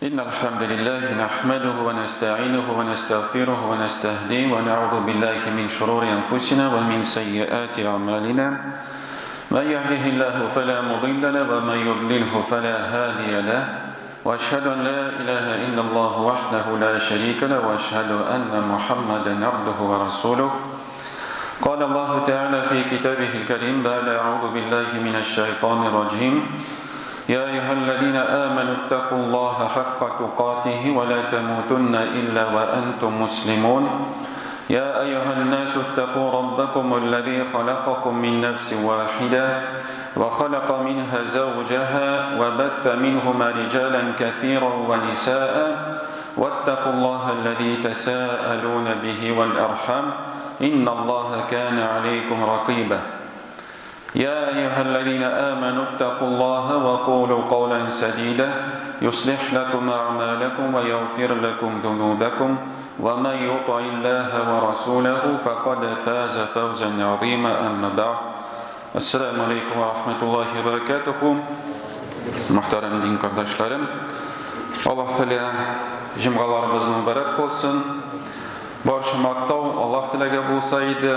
إن الحمد لله نحمده ونستعينه ونستغفره ونستهديه ونعوذ بالله من شرور أنفسنا ومن سيئات أعمالنا من يهده الله فلا مضل له ومن يضلله فلا هادي له وأشهد أن لا إله إلا الله وحده لا شريك له وأشهد أن محمدا عبده ورسوله قال الله تعالى في كتابه الكريم بعد أعوذ بالله من الشيطان الرجيم يا أيها الذين آمنوا اتقوا الله حق تقاته ولا تموتن إلا وأنتم مسلمون يا أيها الناس اتقوا ربكم الذي خلقكم من نفس واحدة وخلق منها زوجها وبث منهما رجالا كثيرا ونساء واتقوا الله الذي تساءلون به والأرحام إن الله كان عليكم رقيبا يا أيها الذين آمنوا اتقوا الله وقولوا قولا سديدا يصلح لكم أعمالكم ويغفر لكم ذنوبكم ومن يطع الله ورسوله فقد فاز فوزا عظيما أما بعد السلام عليكم ورحمة الله وبركاته Muhterem din kardeşlerim, Allah Teala cümgalarımızı mübarek kılsın. Barcha maqtov Allah Tealaga bo'lsaydi,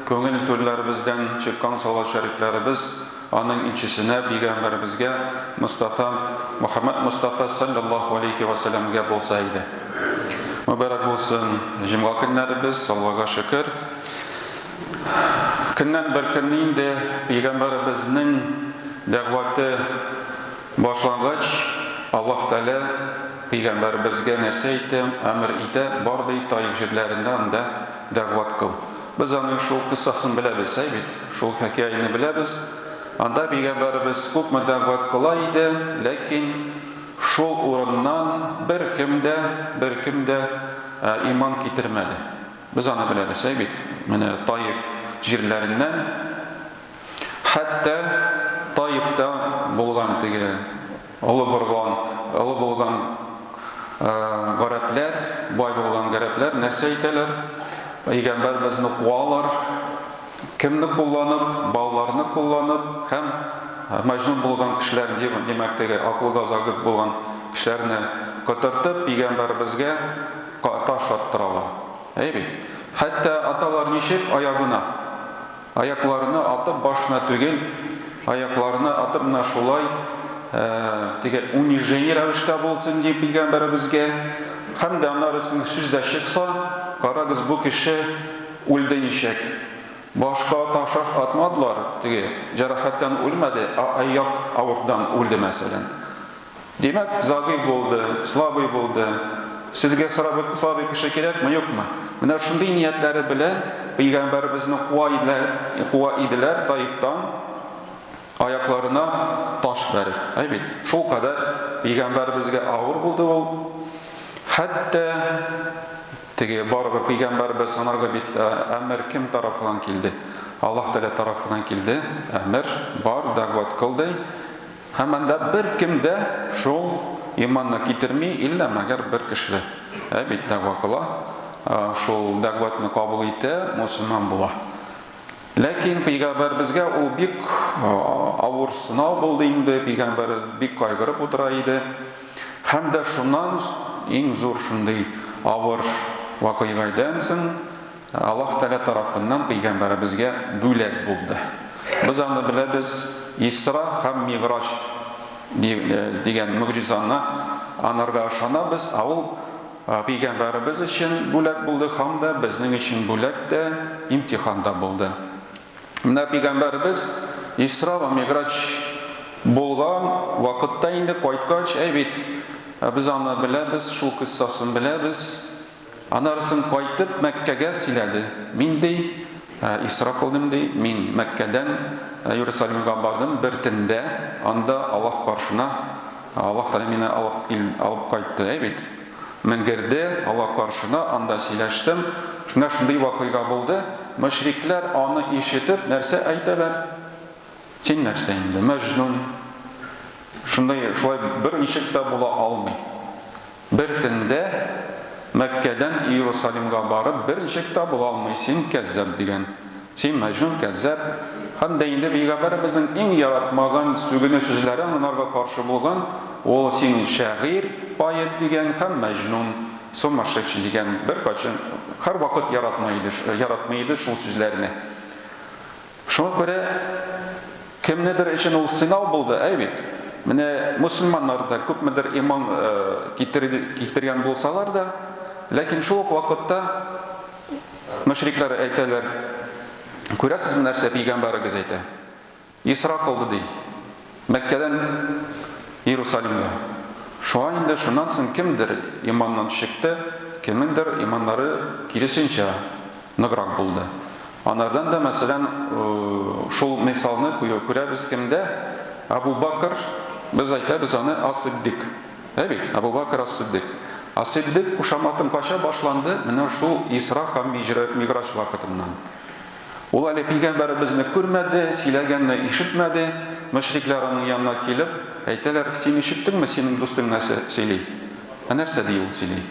ko'ngil to'rlarimizdan chiqqan salovat shariflarimiz onun ilchisine Peygamberimizga Muhammad Mustafa sallallahu aleyhi ve sellem'ge bo'lsaydi. Mübarek bo'lsin jumga kunlarimiz, Allohga shukr. Kundan bir kunning Peygamberimizning da'vati boshlangach, Alloh Taala Peygamberimizga narsa aytdi, amr etdi, bordi Toyif yerlaridan da da'vat qil. Biz onun şol kıssaсын bilemiz, evet, şol hikayeni bilemiz. Anda Peygamberimiz ko'p da'vat qılaydı, lakin şol o'rindan bir kimde iman keltirmedi. Biz onu bilemiz, evet. Mana Toyif yerlerinden, hatta Toyif'ta bo'lgan tege ulu bo'lgan garatlar, boy bo'lgan garaplar narsa aytadilar. Peygamberimizni quvalar, kimni kullanıp, ballarını kullanıp, hem majnun bo'lgan kishilarni demakdagi aqlga zag'if bo'lgan kishilarni ko'tartib Peygamberimizga tosh ottiradilar. Evet. Hatta atalar nishik ayaklarını atıp başına tugil, ayaklarını atıp naşulay unijeniy ravishda bo'lsin deb Peygamberimizga hamda onlarning so'zda chiqsa, qarag'iz bu kishi o'ldi nishak. Boshqa tosh atmadılar, jarohatdan o'lmadi, oyoq og'riqdan o'ldi masalan. Demak, zag'if bo'ldi, sloboy bo'ldi. Sizga sloboy kishi kerakmi, yo'qmi? Mana shunday niyatlari bilan Peygamberimizni quva edilar Toyifdan. Ayaklarına taş verip. Evet, şu kadar Peygamberimizge ağır buldu ol. Hatta barber Peygamberimiz sanarga bitti. Emir kim tarafından kildi? Allah Teala tarafından kildi. Emir bar da'vat kıldı. Hemen de bir kimde şu imanına getirmeyi illa magar bir kişi. Evet, da'vat kıla. Şu da'vatını kabul etti, Müslüman bula. Lakin Peygamberimizge o bik ağır sınav buldu indi, Peygamberimiz bik kaygırıp oturaydı. Hem de şundan en zor şunday ağır vakıygaydan soň Allah Teala tarafından Peygamberimizge dülek buldu. Biz onu bilemiz, İsra hem Mi'raj degan mucizani anarga aşanabız. Avul Peygamberimiz için bülek buldu, hem de bizning için bülek de imtihanda buldu. Mına Peygamberimiz İsra ve Mi'raj bolgan vaqtda indi qaytqach, evet, biz onu bilemiz, şu kıssasını bilemiz. Anarısın qaytib Mekke'ge siledi. Min dey, İsra kıldım dey, min Mekke'den Yerusalim'e bardım bir tinde. Anda Allah karşına, Allah Teala meni alıp qaytdı, evet. Men girdi Allah karşına, anda sileştim. Şunday vakıйга buldu. Müşrikler onu işitip nerse aytadilar. Sen nerse indi, Mecnun. Şunday bir nişikte bula almay. Bir tinde Mekke'den Yerusalim'e barıp bir nişikte bula almay. Sen kezzab degen. Sen Mecnun kezzab. һәм дә инде Пәйгамбәребезнең иң яратмаган сүгене сүзләре анарга каршы булган, ул син шагыйрь, поэт дигән һәм мәҗнун, сумасшедший дигән бер качан һәрвакыт яратмый иде шул сүзләрне. Шуңа күрә кемнедер өчен ул сынау булды, бит. Менә мусламаннар да күпмедер иман китергән булсалар да, ләкин шул ук вакытта мөшрикләр әйтәләр, күрәсезме нәрсә Пәйгамбәрегез әйтә? Исра кылды ди. Мәккәдән Иерусалимга. Шуңа инде шуннан соң кемдер иманнан чыкты, кемнеңдер иманнары киресенчә ныграк булды. Анардан да мәсәлән шул мисалны күрәбез кемдә? Абу Бакр, без әйтәбез аны Ас-Сиддик. Абу Бакр Ас-Сиддик. Ас-Сиддик кушаматын кача башланды, менә шул Исра һәм Миграж вакытыннан. Ул әле Пәйгамбәребезне күрмәде, сөйләгәнне ишетмәде. Мөшрикләр аның янына килеп, әйтәләр, син ишеттеңме, синең дустың нәрсә сөйли? Нәрсә ди ул сөйли?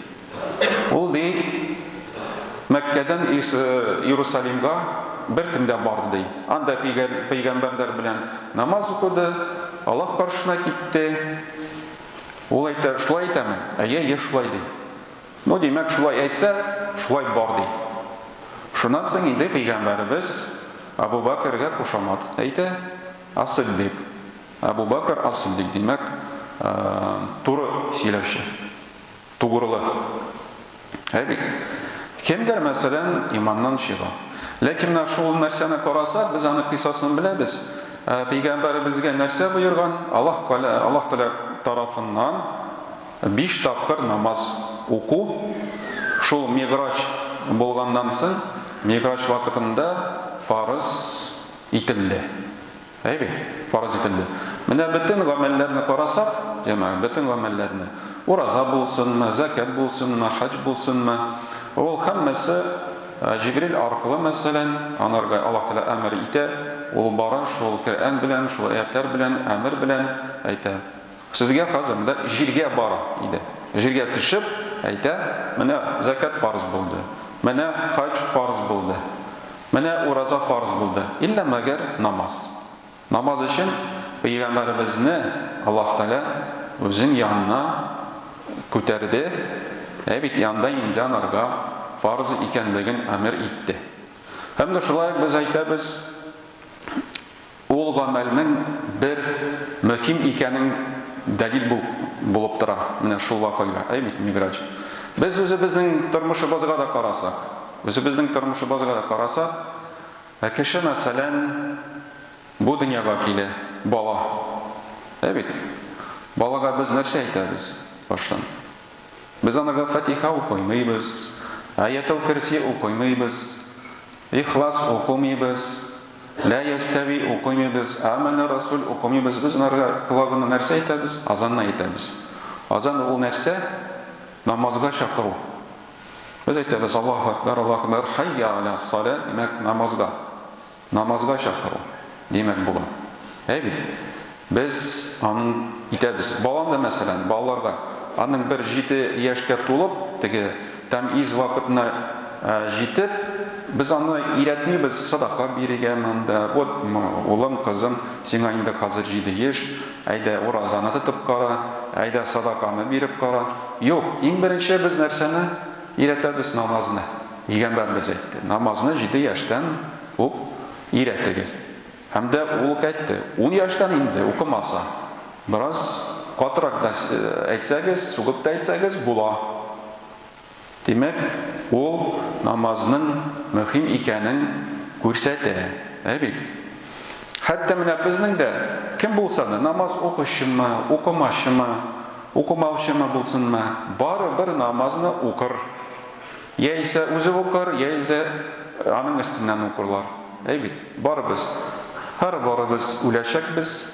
Ул ди, Мәккәдән Иерусалимга бер төндә барды ди. Анда Пәйгамбәрләр белән намаз укыды, Аллаһ каршына китте. Ул әйтә, шулай әйтәме? Әйе, шулай ди. Димәк, шулай әйтсә, шулай бар ди. Шуннан соң инде Пәйгамбәребез Абу Бакрга кушамат әйтә, Ас-Сиддик. Абу Бакр Ас-Сиддик димәк, туры сөйләүче, тугрылы. Кемдер мәсәлән иманнан чыга. Ләкин менә шул нәрсәне карасак, без аны кыйсасын беләбез. Пәйгамбәребезгә нәрсә боерган? Аллаһ Тәгалә тарафыннан 5 тапкыр намаз уку. Шул Миграж булганнан соң, Миграж вакытында фарыз ителде. Фарыз ителде. Менә бөтен гамәлләрне карасак, бөтен гамәлләрне, ураза булсынмы, закат булсынмы, хаҗ булсынмы, ул һәммәсе Җибрил аркылы мәсәлән, анарга Аллаһ Тәгалә әмер итә, ул бара шул Коръән белән, шул аятлар белән, әмер белән әйтә. Сезгә хәзер дә җиргә бара иде. Җиргә төшеп әйтә, менә закат фарыз булды. Менә хаҗ фарыз булды. Менә ураза фарыз булды. Илля мәгәр намаз. Намаз өчен Пәйгамбәребезне Аллаһ Тәгалә үзенең янына күтәрде. Бит янда инде анарга фарыз икәнлеген әмер итте. Һәм дә шулай без әйтәбез, ул гамәлнең бер мөһим икәнен дәлил булып тора. Менә шул вакыйга, бит Миграж. Без үзебезнең тормышыбызга да карасак, кеше мәсәлән бу дөньяга килә, бала. Бит. Балага без нәрсә әйтәбез? Баштан. Без анага Фатиха укымыйбыз, Аятул Курси укымыйбыз, Ихлас укымыйбыз, Ла ястави укымыйбыз, Амана Расул укымыйбыз. Без анага кылагына нәрсә әйтәбез? Азанны әйтәбез. Азан ул нәрсә? Намазга чакыру. Без әйтәбез, Аллаһу акбар, Аллаһу акбар, хайя аля салат, димәк намазга чакыру. Димәк була. Бит. Без аның итәбез. Балан да мәсәлән, балаларга аның бер 7 яшькә тулып, теге тәмиз вакытына җитеп, без аны өйрәтмибез садака бирергә монда. Вот, улым, кызым, сиңа инде хәзер 7 яшь, әйдә уразаны тотып кара, әйдә садаканы биреп кара. Юк, иң беренче без нәрсәне өйрәтәбез? Намазны. Пәйгамбәрбез әйтте, намазны 7 яшьтән ук өйрәтегез. Һәм дә ул әйтте, 10 яшьтән инде укымаса, бераз катырак да әйтсәгез, сугып та әйтсәгез була. Димәк, ул намазның мөһим икәнен күрсәтә. Бит. Хәтта менә безнең дә кем булса да, намаз укышымы, укымашымы, укымаучымы булсынмы, барыбер намазны укыр. Яисә үзе укыр, яисә аның өстеннән укырлар. Бит. Барыбыз, барыбыз үләчәкбез.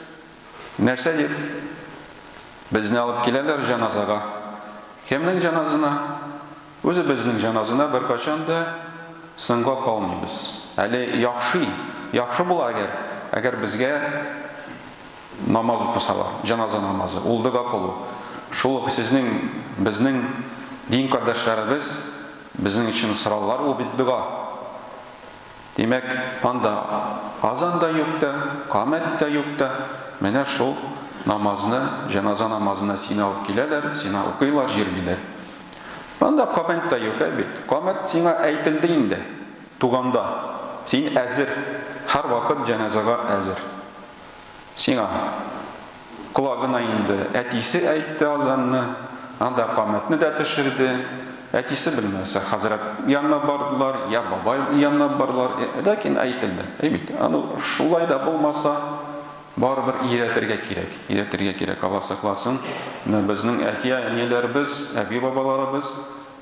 Нәрсә дип? Безне алып киләләр җаназага. Кемнең җаназына? Үзебезнең җаназына бер качан да сынга калмыйбыз. Әле яхшы була әгәр безгә намаз укысалар, җаназа намазы, ул дога кылу. Шул безнең дин кардәшләребез безнең өчен сораулар ул бит дога. Демәк, анда азан да юк та, камәт та юк та, менә шул намазны, җаназа намазына сине алып киләләр, сине укыйлар, җирлиләр. Анда камәт та юк бит. Камәт сиңа әйтелде инде, туганда. Син әзер, һәр вакыт җаназага әзер. Сиңа колагына инде әтисе әйтте азанны, анда камәтне дә төшерде. Әтисе белмәсә, хәзрәт янына бардылар, я бабай янына бардылар, ләкин әйтелде. Бит, аны шулай да булмаса, барыбер иретергә кирәк. Иретергә кирәк, Алла сакласын. Безнең әти-әниләребез, әби-бабаларыбыз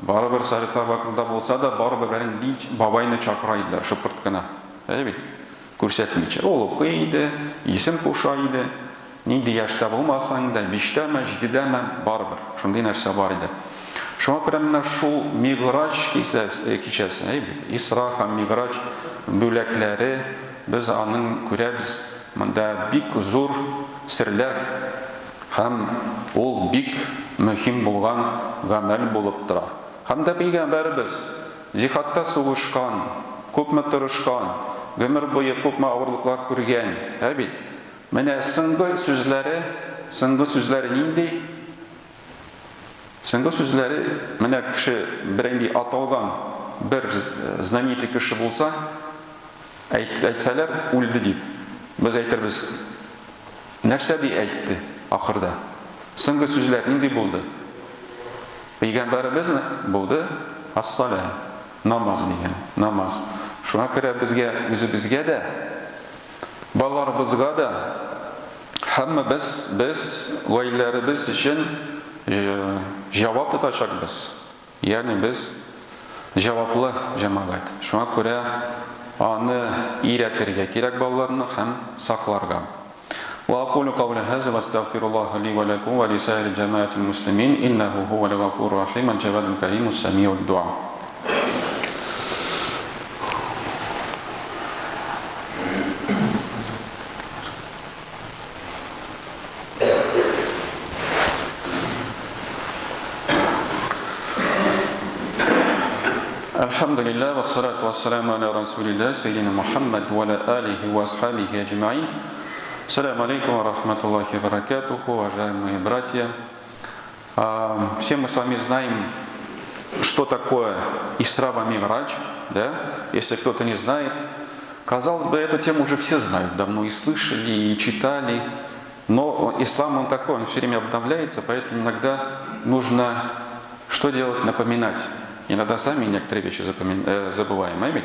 барыбер советлар вакытында булса да, барыбер бабайны чакыра иделәр, шыпырт кына. Бит, күрсәтмичә. Ул укый иде, исем куша иде. Нинди яшьтә булмаса инде, 5тәме, 7дәме, барыбер. Шундый нәрсә бар иде. Шуңа күрә менә шул Миграч кичәсе, бит, Исра һәм Миграч бүләкләре, без аның күрәбез, монда бик зур серләр һәм ул бик мөһим булган гамәл булып тора. Һәм дә пәйгамбәрбез җихадта сугышкан, күпме тырышкан, гомер буе күпме авырлыклар күргән, бит. Менә соңгы сүзләре нинди? Соңгы сүзләре, менә кеше беренди аталган бер знаменитый кеше булса, әйтсәләр үлде дип. Без әйтербез, нәрсә ди әйтте ахырда? Соңгы сүзләр нинди булды? Пәйгамбәрбез булды, ас-сала, намаз дигән, намаз. Шуңа күрә үзебезгә дә, балаларыбызга да, һәммә без гаиләләребез өчен җавап тотачакбыз. Ягъни без җаваплы җәмәгать. Шуңа күрә аны иретергә кирәк балаларны һәм сакларга. Ва aqulu qawli hadha wa astaghfirullah li wa lakum wa li sa'iril jama'atil muslimin innahu huwal ghafurur rahim al-jawadul karim as-sami'ud du'a. Alhamdulillah wassalatu wassalamu ala rasulillah sayyidina Muhammad wa ala alihi wa ashabihi ajma'in. Ассаламу алейкум ва рахматуллахи ва баракатуху, уважаемые братья. Все мы с вами знаем, что такое Исра ва Миграч, да? Если кто-то не знает, казалось бы, эту тему уже все знают, давно и слышали, и читали, но ислам он такой, он все время обновляется, поэтому иногда нужно что делать? Напоминать. Иногда сами некоторые вещи забываем.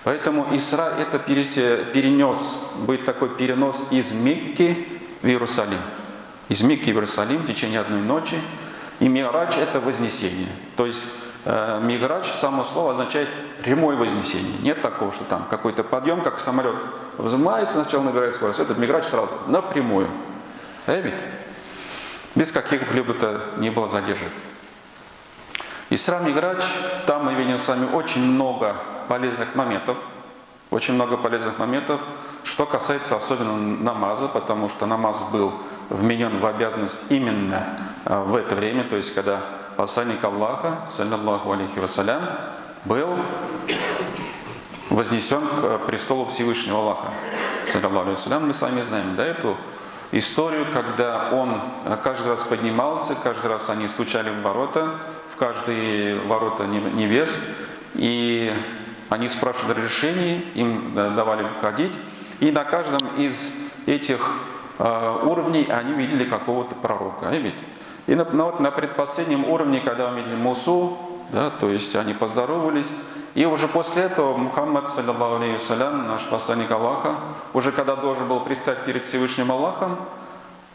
Поэтому Исра это будет такой перенос из Мекки в Иерусалим. Из Мекки в Иерусалим в течение одной ночи. И Миграч это вознесение. То есть Миграч, само слово означает прямое вознесение. Нет такого, что там какой-то подъем, как самолет взмывается, сначала набирает скорость. Этот Миграч сразу напрямую. Без каких-либо не было задержек. Исра Миграч, там мы видим с вами очень много полезных моментов, что касается особенно намаза, потому что намаз был вменен в обязанность именно в это время, то есть когда посланник Аллаха, саллаллаху алейхи вассалям, был вознесен к престолу Всевышнего Аллаха, саллаллаху алейхи вассалям. Мы с вами знаем, да, эту историю, когда он каждый раз поднимался, каждый раз они стучали в ворота, в каждые ворота небес, и они спрашивали разрешение, им давали входить, и на каждом из этих уровней они видели какого-то пророка. И на предпоследнем уровне, когда увидели Мусу, да, то есть они поздоровались, и уже после этого Мухаммад, саллаллаху алейхи вассалям, наш посланник Аллаха, уже когда должен был предстать перед Всевышним Аллахом,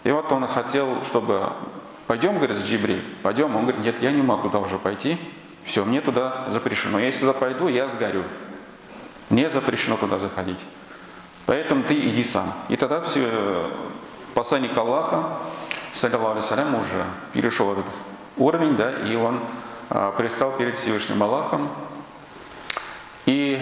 и вот он хотел, чтобы пойдем, говорит, с Джибриль, пойдем, он говорит, нет, я не могу туда уже пойти, все, мне туда запрещено. Если туда пойду, я сгорю. Мне запрещено туда заходить. Поэтому ты иди сам. И тогда посланник Аллаха, саллаллаху алейхи вассалям, уже перешел этот уровень, да, и он предстал перед Всевышним Аллахом. И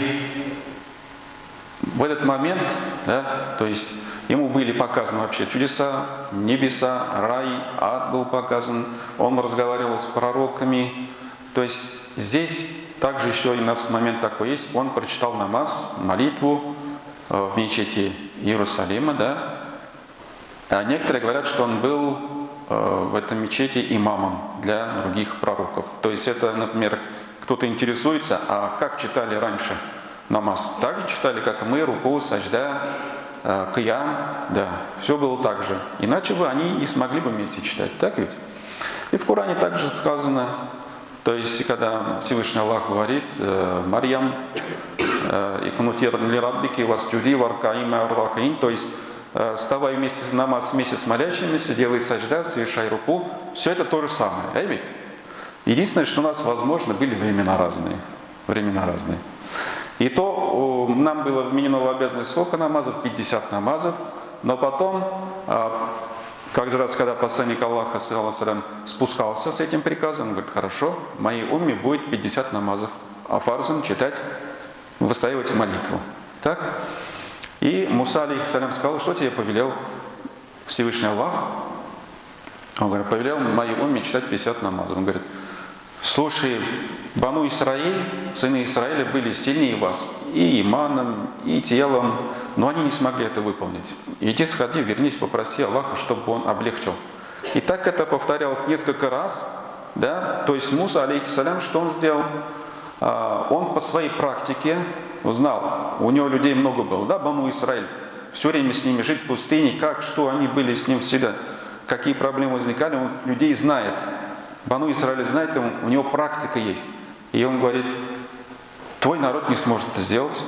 в этот момент, да, то есть ему были показаны вообще чудеса, небеса, рай, ад был показан. Он разговаривал с пророками, То есть здесь также еще и у нас момент такой есть. Он прочитал намаз, молитву в мечети Иерусалима, да. А некоторые говорят, что он был в этом мечети имамом для других пророков. То есть это, например, кто-то интересуется, а как читали раньше намаз? Так же читали, как и мы, руку, сажда, киям, да, все было так же. Иначе бы они не смогли бы вместе читать, так ведь? И в Коране также сказано, то есть, когда Всевышний Аллах говорит, Марьям, икнутир ли раббики васджуди варкаима ракаин, то есть, вставай вместе с намаз, вместе с молящимися, делай сажда, совершай руку, все это то же самое. Единственное, что у нас, возможно, были времена разные. И то нам было вменено в обязанность сколько намазов? 50 намазов. Но потом, каждый раз, когда посланник Аллаха спускался с этим приказом, он говорит, хорошо, в моей умме будет 50 намазов, а фарзом читать, выстаивать молитву. Так? И Муса, алейхиссалям, сказал, что тебе повелел Всевышний Аллах? Он говорит, повелел моей умме читать 50 намазов. Он говорит, слушай, Бану Исраиль, сыны Израиля были сильнее вас и иманом, и телом, но они не смогли это выполнить. Иди, сходи, вернись, попроси Аллаха, чтобы он облегчил. И так это повторялось несколько раз, да, то есть Муса, алейхиссалям, что он сделал? Он по своей практике узнал, у него людей много было, да, Бану Исраиль, все время с ними жить в пустыне, как, что они были с ним всегда, какие проблемы возникали, он людей знает. Бану Исраиль знает, у него практика есть. И он говорит, твой народ не сможет это сделать.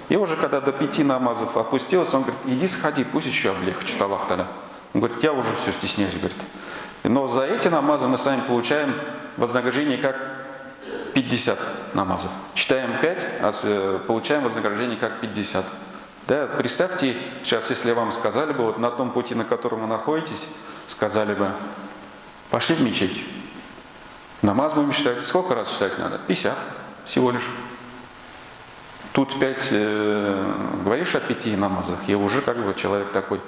И уже когда до 5 намазов опустился, он говорит, иди сходи, пусть еще облегчит Аллах Та'аля. Он говорит, я уже все стесняюсь, говорит. Но за эти намазы мы сами получаем вознаграждение как 50 намазов. Читаем 5, а получаем вознаграждение как 50. Да, представьте, сейчас, если вам сказали бы, вот на том пути, на котором вы находитесь, сказали бы, пошли в мечеть. Намаз будем читать. Сколько раз читать надо? 50 всего лишь. Тут 5, говоришь о 5 намазах, и уже как бы человек такой,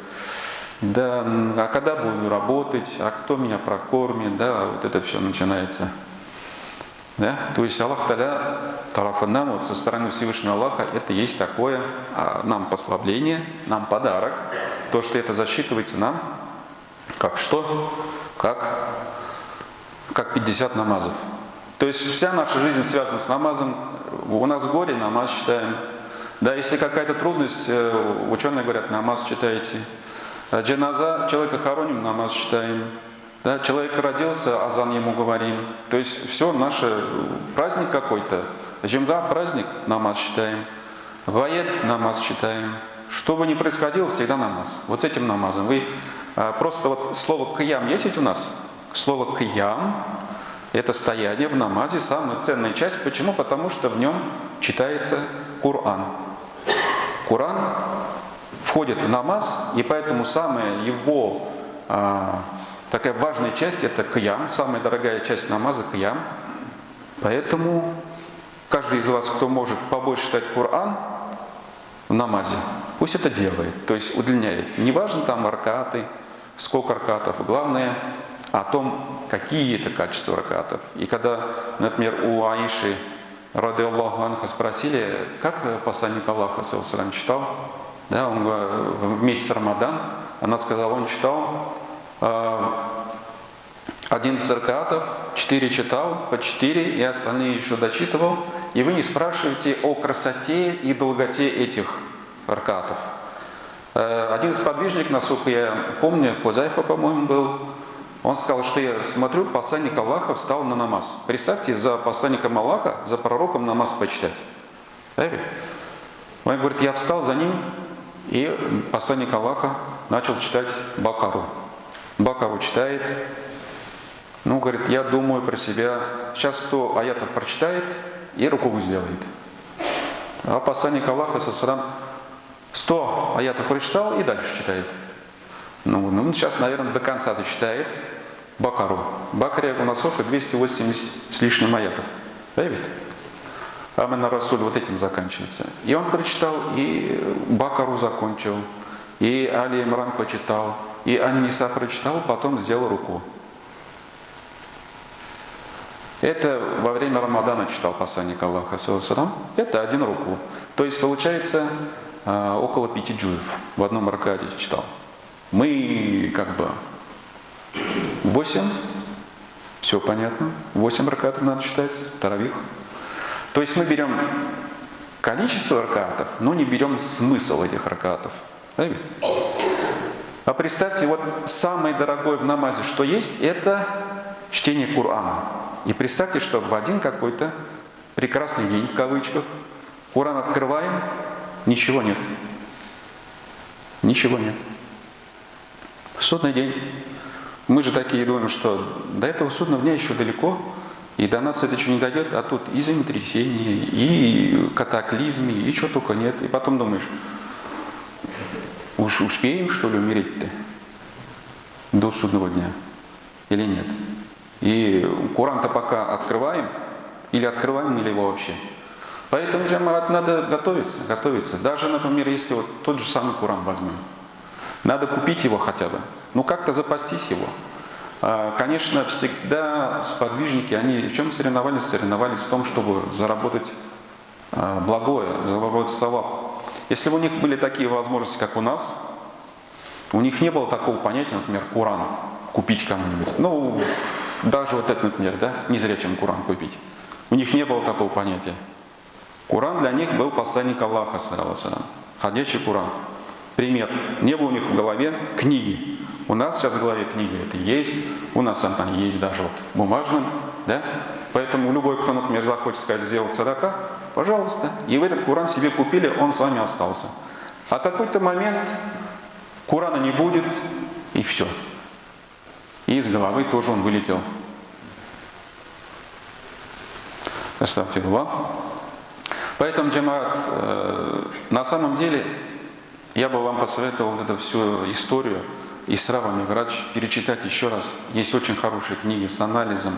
да, а когда буду работать, а кто меня прокормит, да, вот это все начинается. Да? То есть Аллах Та'аля, тарафаннам, вот со стороны Всевышнего Аллаха, это есть такое нам послабление, нам подарок, то, что это засчитывается нам, как что? Как 50 намазов. То есть вся наша жизнь связана с намазом. У нас горе, намаз читаем. Да, если какая-то трудность, ученые говорят, намаз читайте. Джаназа, человека хороним, намаз читаем. Да, человек родился, азан ему говорим. То есть все наше, праздник какой-то. Джимга, праздник, намаз читаем. Ваед, намаз читаем. Что бы ни происходило, всегда намаз. Вот с этим намазом. Вы просто вот слово киям есть ведь у нас? Слово киям – это стояние в намазе, самая ценная часть. Почему? Потому что в нем читается Коран. Коран входит в намаз, и поэтому самая его такая важная часть – это киям, самая дорогая часть намаза – киям. Поэтому каждый из вас, кто может побольше читать Коран в намазе, пусть это делает, то есть удлиняет. Не важно там ракаты, сколько ракатов, главное – о том, какие это качества ракатов. И когда, например, у Аиши, ради Аллаху анха, спросили, как посланник Аллаха саллаллаху читал, да, он в месяц Рамадан, она сказала, он читал 11 ракатов, 4 читал, по 4, и остальные еще дочитывал. И вы не спрашиваете о красоте и долготе этих ракатов. Один сподвижник, насколько я помню, Хузайфа, по-моему, был, он сказал, что я смотрю, посланник Аллаха встал на намаз. Представьте, за посланником Аллаха, за пророком намаз почитать. Он говорит, я встал за ним, и посланник Аллаха начал читать Бакару. Бакару читает. Ну, говорит, я думаю про себя, сейчас 100 аятов прочитает и рукугу сделает. А посланник Аллаха, 100 аятов прочитал и дальше читает. Ну, сейчас, наверное, до конца дочитает Бакару. Бакаре у нас сколько? 280 с лишним аятов. Да, ведь? Амана Расуль вот этим заканчивается. И он прочитал, и Бакару закончил, и Али Имран почитал, и Ан-Ниса прочитал, потом сделал руку. Это во время Рамадана читал посланник Аллаха, саллаллаху. Это один руку. То есть получается около 5 джузов в одном ракате читал. Мы как бы 8, все понятно, 8 ракатов надо читать, таравих. То есть мы берем количество ракатов, но не берем смысл этих ракатов. А представьте, вот самое дорогое в намазе, что есть, это чтение Корана. И представьте, что в один какой-то прекрасный день, в кавычках, Коран открываем, ничего нет. Ничего нет. Судный день. Мы же такие думаем, что до этого судного дня еще далеко, и до нас это еще не дойдет, а тут и землетрясение, и катаклизмы, и что только нет. И потом думаешь, уж успеем, что ли, умереть-то до судного дня или нет? И Коран-то пока открываем, или его вообще. Поэтому, джамаат, надо готовиться. Даже, например, если вот тот же самый Коран возьмем. Надо купить его хотя бы. Ну, как-то запастись его. Конечно, всегда сподвижники, они в чем соревновались? Соревновались в том, чтобы заработать благое, заработать саваб. Если бы у них были такие возможности, как у нас, у них не было такого понятия, например, Коран купить кому-нибудь. Ну, даже вот это, например, да, незрячим Коран купить. У них не было такого понятия. Коран для них был посланник Аллаха, саллаллаху. Ходячий Коран. Пример. Не было у них в голове книги. У нас сейчас в голове книга это есть. У нас она есть даже вот в бумажном. Да? Поэтому любой, кто, например, захочет сказать, сделать садака, пожалуйста. И вы этот Коран себе купили, он с вами остался. А какой-то момент Корана не будет, и все. И из головы тоже он вылетел. Астагфируллах. Поэтому, джамаат, на самом деле, я бы вам посоветовал эту всю историю Исра ва Ми'радж перечитать еще раз. Есть очень хорошие книги с анализом,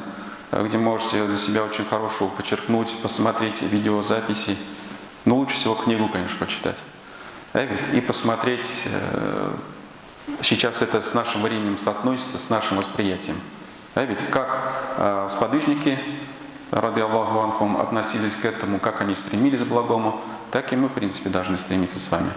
где можете для себя очень хорошего подчеркнуть, посмотреть видеозаписи. Но лучше всего книгу, конечно, почитать. И посмотреть, сейчас это с нашим временем соотносится, с нашим восприятием. Ведь как сподвижники, ради Аллаху анхум, относились к этому, как они стремились к благому, так и мы, в принципе, должны стремиться с вами.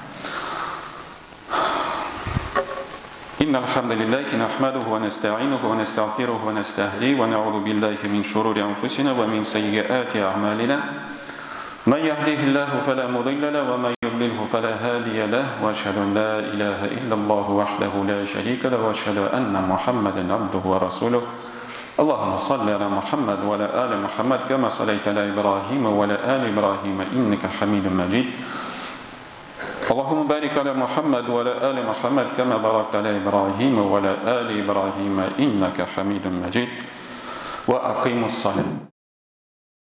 إن الحمد لله نحمده ونستعينه ونستغفره ونستهديه ونعوذ بالله من شرور أنفسنا ومن سيئات أعمالنا من يهده الله فلا مضل له ومن يضلله فلا هادي له وأشهد أن لا إله إلا الله وحده لا شريك له وأشهد أن محمدا عبده ورسوله اللهم صل على محمد وعلى آل محمد كما صليت على إبراهيم وعلى آل إبراهيم إنك حميد مجيد اللهم بارك على محمد وعلى آل محمد كما باركت على إبراهيم وعلى آل إبراهيم إنك حميد مجيد وأقيموا الصلاة